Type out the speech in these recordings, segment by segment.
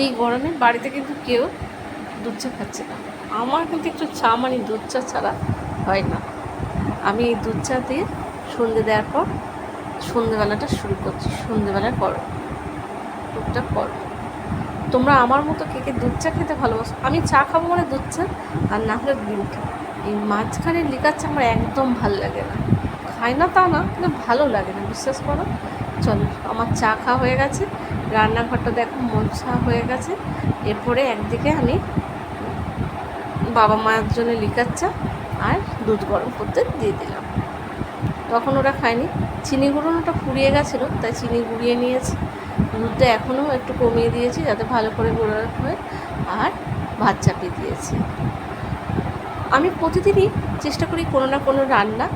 এই গরমে বাড়িতে কিন্তু কেউ দুধ চা খাচ্ছে না। আমার কিন্তু একটু চা মানে দুধ চা ছাড়া হয় না। আমি এই দুধ চা দিয়ে সন্ধে দেওয়ার পর সন্ধেবেলাটা শুরু করছি। সন্ধেবেলার পর টুকটাক করো। তোমরা আমার মতো কে কে দুধ চা খেতে ভালোবাসো? আমি চা খাবো মানে দুধ চা, আর না হলে গ্রিন টি। এই মাঝখানে লিকার চা আমার একদম ভালো লাগে না। খাই না তা না, কিন্তু ভালো লাগে না, বিশ্বাস করো। চলো, আমার চা খাওয়া হয়ে গেছে, রান্নাঘরটা দেখো মোছা হয়ে গেছে। এরপরে একদিকে আমি বাবা মায়ের জন্য লিকার চা আর দুধ গরম করতে দিয়ে দিলাম। তখন ওরা খায়নি, চিনি গুঁড়োটা ফুরিয়ে গেছিলো, তাই চিনি গুঁড়িয়ে নিয়েছি। দুধটা এখনও একটু কমিয়ে দিয়েছি যাতে ভালো করে গুঁড়ো হয়, আর ভাত চাপিয়ে দিয়েছি। আমি প্রতিদিনই চেষ্টা করি কোনো না কোনো রান্না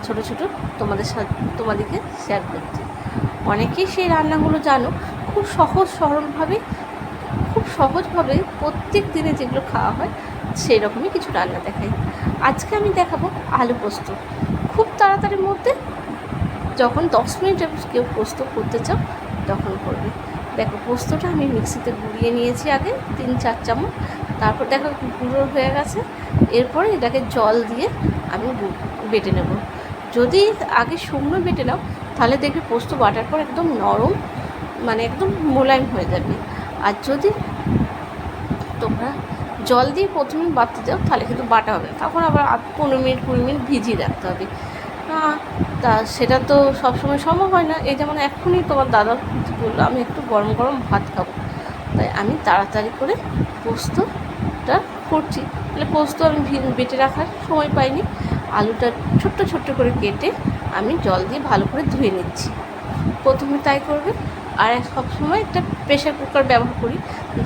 ছোটো ছোটো তোমাদেরকে শেয়ার করতে। অনেকেই সেই রান্নাগুলো জানো, খুব সহজভাবে প্রত্যেক দিনে যেগুলো খাওয়া হয় সেই রকমই কিছু রান্না দেখাই। আজকে আমি দেখাবো আলু পোস্ত। খুব তাড়াতাড়ির মধ্যে, যখন 10 মিনিটে কেউ পোস্ত করতে চাও তখন করবে। দেখো, পোস্তটা আমি মিক্সিতে গুঁড়িয়ে নিয়েছি আগে 3-4 চামচ। তারপর দেখো গুঁড়ো হয়ে গেছে। এরপরে এটাকে জল দিয়ে আমি বেটে নেব। যদি আগে শুকনো বেটে নাও তাহলে দেখবে পোস্ত বাটার পর একদম নরম, মানে একদম মোলায়েম হয়ে যাবে। আর যদি তোমরা জল দিয়ে প্রথমে বাটতে যাও তাহলে কিন্তু বাটা হবে না, তখন আবার 15 মিনিট 20 মিনিট ভিজিয়ে রাখতে হবে। তা সেটা তো সবসময় সম্ভব হয় না। এই যেমন এক্ষুনি তোমার দাদা বললো আমি একটু গরম গরম ভাত খাবো, তাই আমি তাড়াতাড়ি করে পোস্তটা করছি। তাহলে পোস্ত আমি বেটে রাখার সময় পাইনি। আলুটা ছোট্ট ছোট্ট করে কেটে আমি জল দিয়ে ভালো করে ধুয়ে নিচ্ছি, প্রথমে তাই করবে। আর সবসময় একটা প্রেশার কুকার ব্যবহার করি,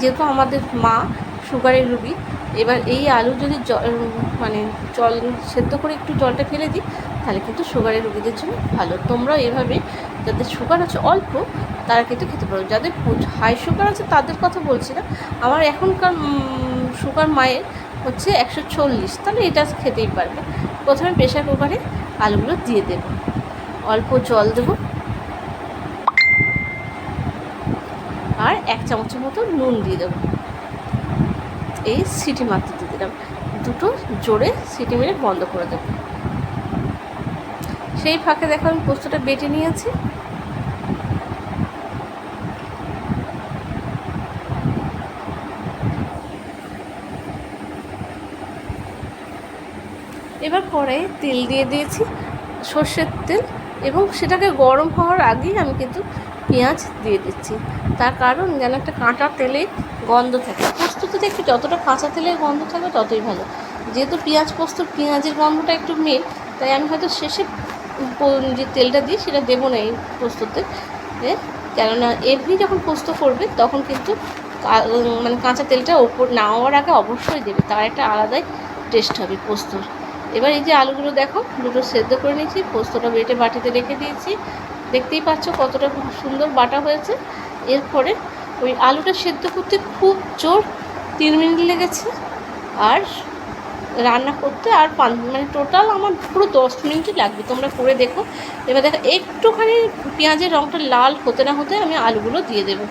যেহেতু আমাদের মা সুগারের রুগী। এবার এই আলু যদি মানে জল সেদ্ধ করে একটু জলটা ফেলে দিই তাহলে কিন্তু সুগারের রুগীদের জন্য ভালো। তোমরাও এভাবে, যাদের সুগার আছে অল্প, তারা কিন্তু খেতে পারো। যাদের হাই সুগার আছে তাদের কথা বলছি না, আমার এখনকার সুগার মায়ের হচ্ছে 140, তাহলে এটা খেতেই পারবে। প্রথমে প্রেশার কুকারে আলুগুলো দিয়ে দেবো, অল্প জল দেবো, আর 1 চামচের মতো নুন দিয়ে দেবো। এই সিটি মারতে দিয়ে দিলাম, দুটো জোরে সিটি মেরে বন্ধ করে দেবো। সেই ফাঁকে দেখো আমি পোস্তটা বেটে নিয়েছি। এবার কড়াইয়ে তেল দিয়ে দিয়েছি, সর্ষের তেল, এবং সেটাকে গরম হওয়ার আগেই আমি কিন্তু পেঁয়াজ দিয়ে দিচ্ছি। তার কারণ যেন একটা কাঁচা তেলে গন্ধ থাকে। পোস্ততে দেখি যতটা কাঁচা তেলের গন্ধ থাকবে ততই ভালো। যেহেতু পেঁয়াজের গন্ধটা একটু মেন, তাই আমি হয়তো শেষে যে তেলটা দিই সেটা দেবো না এই পোস্ততে। কেননা এমনি যখন পোস্ত করবে তখন কিন্তু মানে কাঁচা তেলটা ওপর নেওয়ার আগে অবশ্যই দেবে, তার একটা আলাদাই টেস্ট হবে পোস্তর। এবার এই যে আলুগুলো দেখো দুটো সেদ্ধ করে নিয়েছি, পোস্তটা বেটে বাটিতে রেখে দিয়েছি। দেখতেই পাচ্ছ কতটা সুন্দর বাটা হয়েছে। এরপরে ওই আলুটা সেদ্ধ করতে খুব জোর 3 মিনিট লেগেছে, আর রান্না করতে আর মানে টোটাল আমার পুরো 10 মিনিটই লাগবে। তোমরা করে দেখো। এবার দেখো একটুখানি পেঁয়াজের রঙটা লাল হতে না হতে আমি আলুগুলো দিয়ে দেবো।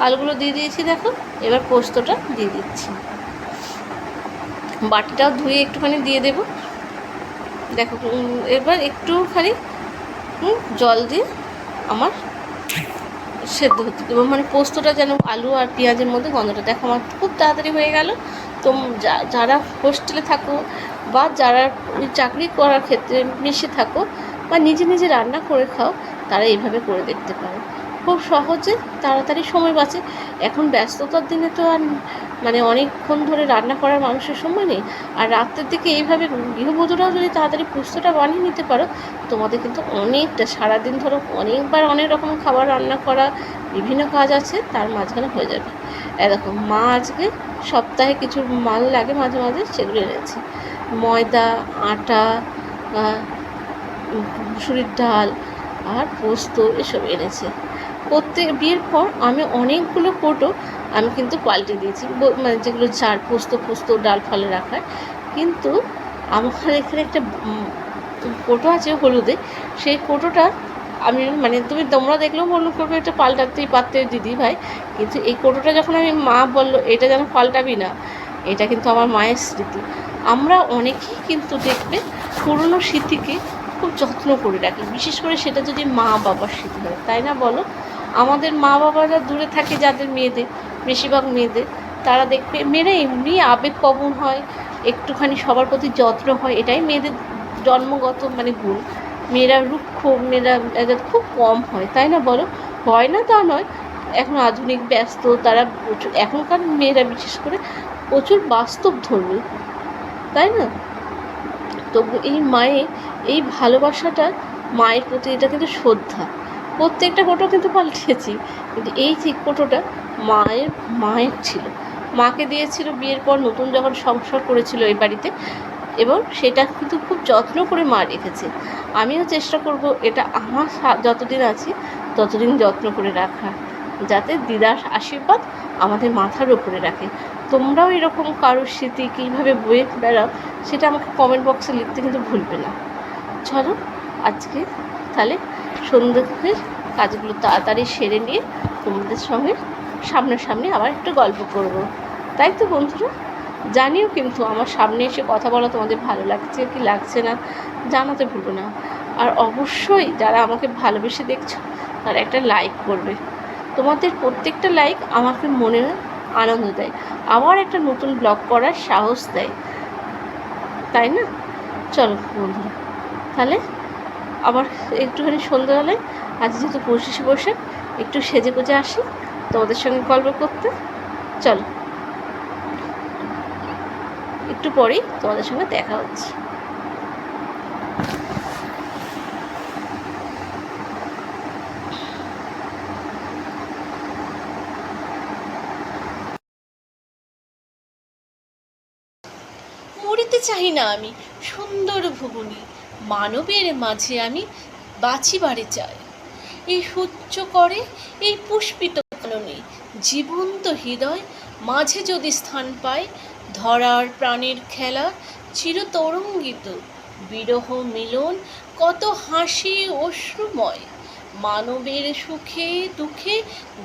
আলুগুলো দিয়ে দিয়েছি দেখো। এবার পোস্তটা দিয়ে দিচ্ছি, বাটিটাও ধুয়ে একটুখানি দিয়ে দেবো। দেখো এবার একটুখানি জল দিয়ে আমার সেদ্ধ হতে দেবো, মানে পোস্তটা যেন আলু আর পেঁয়াজের মধ্যে গন্ধটা। দেখো আমার খুব তাড়াতাড়ি হয়ে গেল। তো যারা হোস্টেলে থাকো বা যারা চাকরি করার ক্ষেত্রে মেসে থাকো বা নিজে নিজে রান্না করে খাও, তারা এইভাবে করে দেখতে পারো। খুব সহজে তাড়াতাড়ি সময় বাঁচে। এখন ব্যস্ততার দিনে তো আর মানে অনেকক্ষণ ধরে রান্না করার মানুষের সময় নেই। আর রাত্রের দিকে এইভাবে গৃহবধূরাও যদি তাড়াতাড়ি পোস্তটা বানিয়ে নিতে পারো, তোমাদের কিন্তু অনেকটা সারাদিন ধরো অনেকবার অনেক রকম খাবার রান্না করা, বিভিন্ন কাজ আছে, তার মাঝখানে হয়ে যাবে। এরকম মা আজকে সপ্তাহে কিছু মাল লাগে মাঝে মাঝে, সেগুলো এনেছে। ময়দা, আটা, মুসুরির ডাল আর পোস্ত এসব এনেছে। প্রত্যেক বিয়ের পর আমি অনেকগুলো কৌটো আমি কিন্তু পাল্টে দিয়েছি, মানে যেগুলো পোস্ত ডাল ফলে রাখার। কিন্তু আমার এখানে একটা কৌটো আছে হলুদে, সেই কৌটোটা আমি মানে তোমরা দেখলেও মনে করবে এটা পাল্টাতেই পারতে দিদি ভাই, কিন্তু এই কৌটোটা যখন আমি মা বললো এটা যেন পাল্টাবি না, এটা কিন্তু আমার মায়ের স্মৃতি। আমরা অনেকেই কিন্তু দেখবে পুরনো স্মৃতিকে খুব যত্ন করে রাখি, বিশেষ করে সেটা যদি মা বাবার স্মৃতি হয়, তাই না বলো? আমাদের মা বাবারা দূরে থাকে যাদের মেয়েদের, বেশিরভাগ মেয়েদের, তারা দেখবে মেয়েরা এমনি আবেগপ্রবণ হয়, একটুখানি সবার প্রতি যত্ন হয়, এটাই মেয়েদের জন্মগত মানে গুণ। মেয়েরা রুক্ষ, মেয়েরা খুব কম হয়, তাই না বলো? হয় না তা নয়, এখন আধুনিক ব্যস্ত, তারা প্রচুর, এখনকার মেয়েরা বিশেষ করে প্রচুর বাস্তবধর্মী, তাই না? তবু এই মায়ের এই ভালোবাসাটা, মায়ের প্রতি এটা কিন্তু শ্রদ্ধা। প্রত্যেকটা ফটো কিন্তু পাল্টেছি, কিন্তু এই ঠিক ফটোটা মায়ের ছিল, মাকে দিয়েছিল বিয়ের পর, নতুন যখন সংসার করেছিল এই বাড়িতে, এবং সেটা কিন্তু খুব যত্ন করে মা রেখেছে। আমিও চেষ্টা করব এটা আমার যতদিন আছি ততদিন যত্ন করে রাখা, যাতে দিদার আশীর্বাদ আমাদের মাথার উপরে রাখে। তোমরাও এরকম কারোর স্মৃতি কীভাবে বয়ে বেড়াও সেটা আমাকে কমেন্ট বক্সে লিখতে কিন্তু ভুলবে না। চলো আজকে তাহলে সন্ধ্যের কাজগুলো তাড়াতাড়ি সেরে নিয়ে তোমাদের সঙ্গে সামনাসামনি আবার একটু গল্প করব, তাই তো বন্ধুরা? জানিও কিন্তু আমার সামনে এসে কথা বলা তোমাদের ভালো লাগছে কি লাগছে না জানাতে ভুলবে না। আর অবশ্যই যারা আমাকে ভালোবেসে দেখছো তারা একটা লাইক করবে। তোমাদের প্রত্যেকটা লাইক আমাকে মনে আনন্দ দেয়, আবার একটা নতুন ব্লগ করার সাহস দেয়, তাই না? চলো বন্ধুরা, তাহলে আবার একটুখানি সন্ধ্যাবেলায়, আজ যেহেতু 25শে বৈশাখ, একটু সেজে গুজে আসি তোমাদের সঙ্গে গল্প করতে। চলো একটু পরেই তোমাদের সঙ্গে দেখা হচ্ছে। মরিতে চাহি না আমি সুন্দর ভুবনে, মানবের মাঝে আমি বাঁচিবারে চাই। এই সহ্য করে এই পুষ্পিত কাননে, জীবন্ত হৃদয় মাঝে যদি স্থান পায়, ধরার প্রাণের খেলা চিরতরঙ্গিত, বিরহ মিলন কত হাসি অশ্রুময়, মানবের সুখে দুঃখে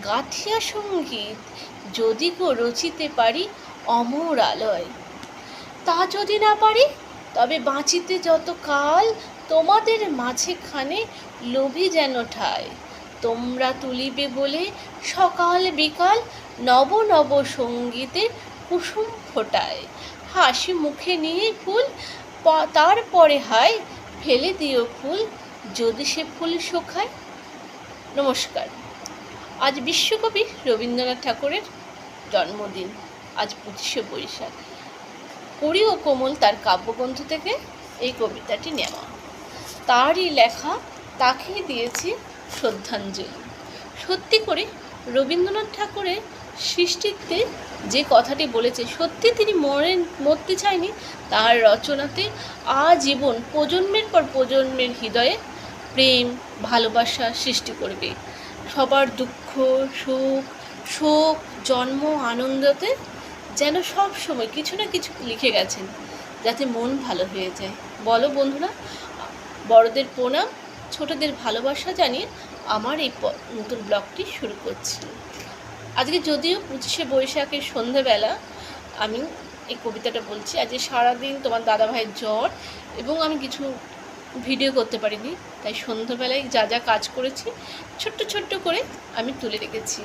গাথিয়া সঙ্গীত, যদি গো রচিতে পারি অমর আলয়। তা যদি না পারি তবে বাঁচিতে যত কাল, তোমাদের মাঝেখানে লোভী যেন ঠায়, তোমরা তুলিবে বলে সকাল বিকাল নব নব সঙ্গীতে কুসুম ফোটায়, হাসি মুখে নিয়ে ফুল তারপরে হায় ফেলে দিও ফুল যদি সে ফুল শুকায়। নমস্কার। আজ বিশ্বকবি রবীন্দ্রনাথ ঠাকুরের জন্মদিন, আজ 25শে বৈশাখ। করি ও কোমল তার কাব্যগ্রন্থ থেকে এই কবিতাটি নেওয়া, তারই লেখা, তাকেই দিয়েছি শ্রদ্ধাঞ্জলি। সত্যি করে রবীন্দ্রনাথ ঠাকুরের সৃষ্টিতে যে কথাটি বলেছে, সত্যি তিনি মরতে চায়নি, তার রচনাতে আজীবন প্রজন্মের পর প্রজন্মের হৃদয়ে প্রেম ভালোবাসা সৃষ্টি করবে। সবার দুঃখ সুখ শোক জন্ম আনন্দতে যেন সব সময় কিছু না কিছু লিখে গেছেন, যাতে মন ভালো হয়ে যায়। বলো বন্ধুরা, বড়দের প্রণাম, ছোটদের ভালোবাসা জানিয়ে আমার এই নতুন ব্লগটি শুরু করছি। আজকে যদিও 25শে বৈশাখের সন্ধ্যাবেলা আমি এই কবিতাটা বলছি। আজকে সারাদিন তোমার দাদাভাইয়ের জ্বর এবং আমি কিছু ভিডিও করতে পারিনি, তাই সন্ধ্যাবেলায় যা যা কাজ করেছি ছোট্ট ছোট্ট করে আমি তুলে রেখেছি।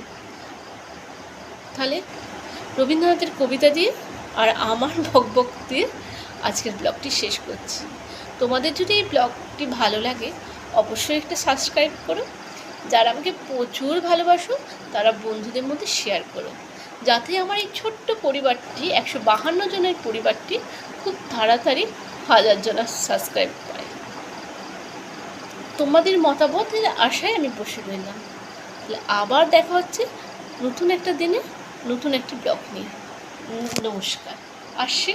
তাহলে রবীন্দ্রনাথের কবিতা দিয়ে আর আমার বকবক দিয়ে আজকের ব্লগটি শেষ করছি। তোমাদের যদি এই ব্লগটি ভালো লাগে অবশ্যই একটা সাবস্ক্রাইব করো, যারা আমাকে প্রচুর ভালোবাসো তারা বন্ধুদের মধ্যে শেয়ার করো, যাতে আমার এই ছোট্ট পরিবারটি 152 জনের পরিবারটি খুব তাড়াতাড়ি 1000 জনের সাবস্ক্রাইব পায়। তোমাদের মতামতের আশায় আমি বসে রইলাম। তাহলে আবার দেখা হচ্ছে নতুন একটা দিনে নতুন একটি ব্লগ নিয়ে। নমস্কার, আসছি।